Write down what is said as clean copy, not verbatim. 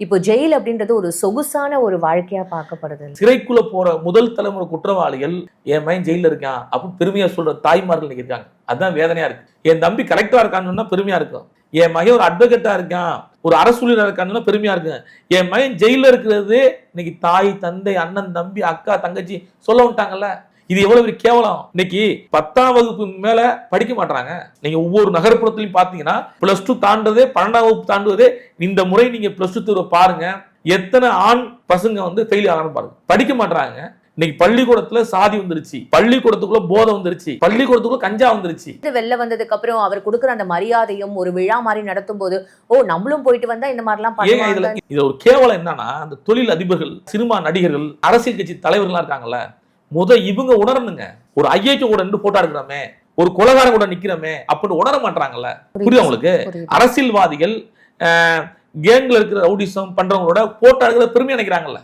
இப்போ ஜெயில் அப்படின்றது ஒரு சொகுசான ஒரு வாழ்க்கையா பார்க்கப்படுது. சிறைக்குள்ள போற முதல் தலைமுறை குற்றவாளிகள் என் மகன் ஜெயில இருக்கான் அப்படின்னு பெருமையா சொல்ற தாய்மார்கள் இன்னைக்கு இருக்காங்க. அதுதான் வேதனையா இருக்கு. என் தம்பி கலெக்டரா இருக்கான்னு பெருமையா இருக்கும். என் மகன் ஒரு அட்வொகேட்டா இருக்கான், ஒரு அரசூழியரா இருக்கான்னு பெருமையா இருக்கு. என் மகன் ஜெயில இருக்கிறது இன்னைக்கு தாய், தந்தை, அண்ணன், தம்பி, அக்கா, தங்கச்சி சொல்ல விட்டாங்கல்ல. இது எவ்வளவு பெரிய கேவலம். இன்னைக்கு 10ஆம் வகுப்பு மேல படிக்க மாட்டாங்க. நீங்க ஒவ்வொரு நகர்ப்புறத்திலையும் பாத்தீங்கன்னா +2 தாண்டதே 12ஆம் வகுப்பு தாண்டுவதே. இந்த முறை நீங்க +2 தேர்வு பாருங்க, எத்தனை ஆண் பசங்க ஃபெயில் ஆகணும் பாருங்க. படிக்க மாட்டாங்க. இன்னைக்கு பள்ளிக்கூடத்துல சாதி வந்துருச்சு, பள்ளிக்கூடத்துக்குள்ள போதை வந்துருச்சு, பள்ளிக்கூடத்துக்குள்ள கஞ்சா வந்துருச்சு. வெளில வந்ததுக்கு அப்புறம் அவர் கொடுக்குற அந்த மரியாதையும் ஒரு விழா மாதிரி நடத்தும் போது நம்மளும் போயிட்டு வந்தா இந்த மாதிரிலாம் பண்ணுவாங்க. இது ஒரு கேவலம் என்னன்னா, அந்த தொழில் அதிபர்கள், சினிமா நடிகர்கள், அரசியல் கட்சி தலைவர்கள்லாம் இருக்காங்கல்ல, இவங்க உணரணுங்க. ஒரு ஐஐடி கூட நின்று போட்டோ எடுக்கிறோமே, ஒரு கொலைகாரன் கூட நிக்கிறோமே அப்படின்னு உணர மாட்டாங்கல்ல. புரியுது உங்களுக்கு? அரசியல்வாதிகள் கேங்ல இருக்கிற ரவுடிசம் பண்றவங்களோட போட்டோ எடுக்கிற பெருமையா நினைக்கிறாங்கல்ல.